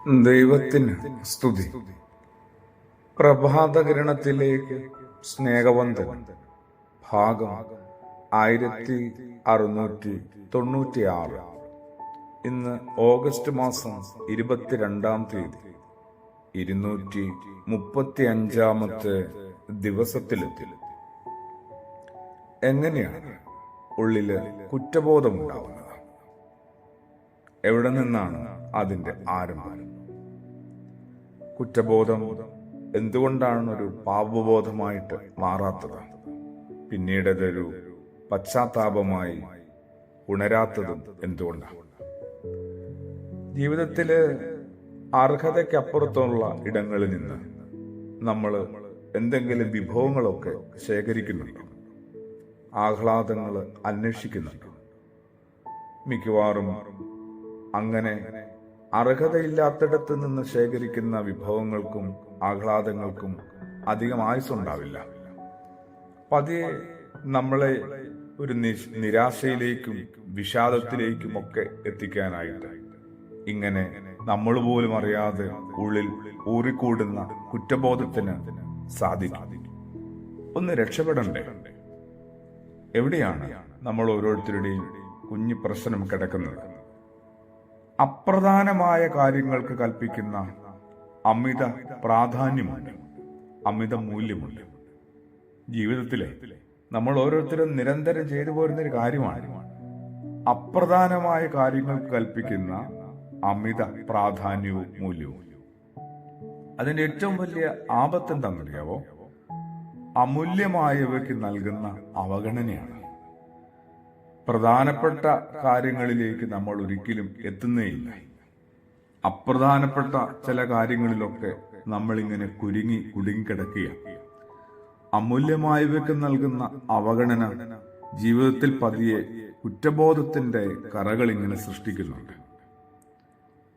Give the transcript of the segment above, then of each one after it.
ദൈവത്തിന് സ്തുതി. പ്രഭാതകിരണത്തിലേക്ക് സ്നേഹവന്ദനം. ഭാഗം 1696. ഇന്ന് ഓഗസ്റ്റ് മാസം 22-ാം തീയതി, 235-ാമത്തെ ദിവസത്തിലെത്തി. എങ്ങനെയാണ് ഉള്ളില് കുറ്റബോധമുണ്ടാവുന്നത്? എവിടെ നിന്നാണ് അതിന്റെ ആരംഭം? കുറ്റബോധം എന്തുകൊണ്ടാണ് ഒരു പാപബോധമായിട്ട് മാറാത്തത്? പിന്നീട് അതൊരു പശ്ചാത്താപമായി ഉണരാത്തതും എന്തുകൊണ്ടാണ്? ജീവിതത്തില് അർഹതയ്ക്കപ്പുറത്തുള്ള ഇടങ്ങളിൽ നിന്ന് നമ്മൾ എന്തെങ്കിലും വിഭവങ്ങളൊക്കെ ശേഖരിക്കുന്നുണ്ടോ? ആഹ്ലാദങ്ങൾ അന്വേഷിക്കുന്നുണ്ടോ? മിക്കവാറും അങ്ങനെ അർഹതയില്ലാത്തിടത്ത് നിന്ന് ശേഖരിക്കുന്ന വിഭവങ്ങൾക്കും ആഹ്ലാദങ്ങൾക്കും അധികം ആയുസ്സുണ്ടാവില്ല. പതിയെ നമ്മളെ ഒരു നിരാശയിലേക്കും വിഷാദത്തിലേക്കും ഒക്കെ എത്തിക്കാനായിട്ട് ഇങ്ങനെ നമ്മൾ പോലും അറിയാതെ ഉള്ളിൽ ഊറിക്കൂടുന്ന കുറ്റബോധത്തിന് സാധിക്കും. ഒന്ന് രക്ഷപ്പെടണ്ടേ? എവിടെയാണ് നമ്മൾ ഓരോരുത്തരുടെയും കുഞ്ഞു പ്രശ്നം കിടക്കുന്നത്? അപ്രധാനമായ കാര്യങ്ങൾക്ക് കൽപ്പിക്കുന്ന അമിത പ്രാധാന്യമുണ്ട്, അമിത മൂല്യമുണ്ട്. ജീവിതത്തിലെ നമ്മൾ ഓരോരുത്തരും നിരന്തരം ചെയ്തു പോരുന്നൊരു കാര്യമാണ് അപ്രധാനമായ കാര്യങ്ങൾക്ക് കൽപ്പിക്കുന്ന അമിത പ്രാധാന്യവും മൂല്യവും. അതിന്റെ ഏറ്റവും വലിയ ആപത്ത് എന്താണെന്നറിയാവോ? അമൂല്യമായവയ്ക്ക് നൽകുന്ന അവഗണനയാണ്. പ്രധാനപ്പെട്ട കാര്യങ്ങളിലേക്ക് നമ്മൾ ഒരിക്കലും എത്തുന്നേയില്ല. അപ്രധാനപ്പെട്ട ചില കാര്യങ്ങളിലൊക്കെ നമ്മളിങ്ങനെ കുടുങ്ങിക്കിടക്കുക. അമൂല്യമായവയ്ക്ക് നൽകുന്ന അവഗണന ജീവിതത്തിൽ പതിയെ കുറ്റബോധത്തിന്റെ കറകൾ ഇങ്ങനെ സൃഷ്ടിക്കുന്നുണ്ട്.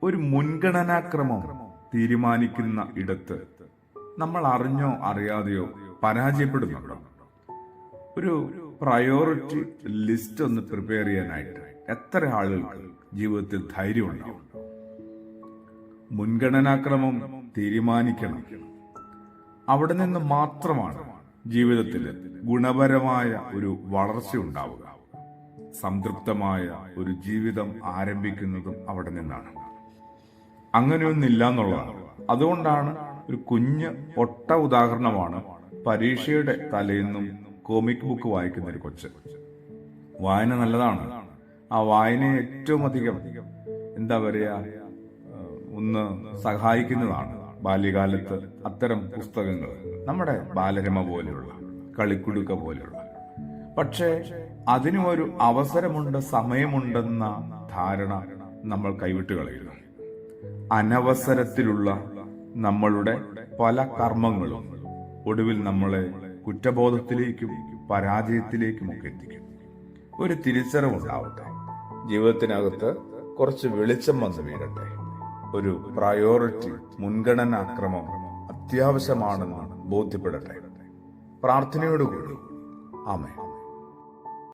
ഒരു മുൻഗണനാക്രമം തീരുമാനിക്കുന്ന ഇടത്ത് നമ്മൾ അറിഞ്ഞോ അറിയാതെയോ പരാജയപ്പെടുന്നുണ്ടോ? ഒരു പ്രയോറിറ്റി ലിസ്റ്റ് ഒന്ന് പ്രിപ്പയർ ചെയ്യാനായിട്ട് എത്ര ആളുകൾക്ക് ജീവിതത്തിൽ ധൈര്യം ഉണ്ടാവും? മുൻഗണനാക്രമം തീരുമാനിക്കണം. അവിടെ നിന്ന് മാത്രമാണ് ജീവിതത്തിൽ ഗുണപരമായ ഒരു വളർച്ച ഉണ്ടാവുക. സംതൃപ്തമായ ഒരു ജീവിതം ആരംഭിക്കുന്നതും അവിടെ നിന്നാണ്. അങ്ങനെയൊന്നില്ല എന്നുള്ളതാണ്. അതുകൊണ്ടാണ് ഒരു കുഞ്ഞ് പൊട്ട ഉദാഹരണമാണ് പരീക്ഷയുടെ തലേന്നും കോമിക് ബുക്ക് വായിക്കുന്ന ഒരു കൊച്ച്. വായന നല്ലതാണ്. ആ വായനയെ ഏറ്റവും അധികം ഒന്ന് സഹായിക്കുന്നതാണ് ബാല്യകാലത്ത് അത്തരം പുസ്തകങ്ങൾ. നമ്മുടെ ബാലരമ പോലെയുള്ള, കളിക്കുടുക്ക പോലെയുള്ള. പക്ഷേ അതിനും ഒരു അവസരമുണ്ട്, സമയമുണ്ടെന്ന ധാരണ നമ്മൾ കൈവിട്ട് കളയുന്നു. അനവസരത്തിലുള്ള നമ്മളുടെ പല കർമ്മങ്ങളും ഒടുവിൽ നമ്മളെ കുറ്റബോധത്തിലേക്കും പരാജയത്തിലേക്കും ഒക്കെ എത്തിക്കും. ഒരു തിരിച്ചറിവുണ്ടാവട്ടെ. ജീവിതത്തിനകത്ത് കുറച്ച് വെളിച്ചം വന്ന് വീഴട്ടെ. ഒരു പ്രയോറിറ്റി, മുൻഗണനാക്രമം അത്യാവശ്യമാണെന്ന് ബോധ്യപ്പെടട്ടെ. പ്രാർത്ഥനയോടുകൂടി. ആമേൻ.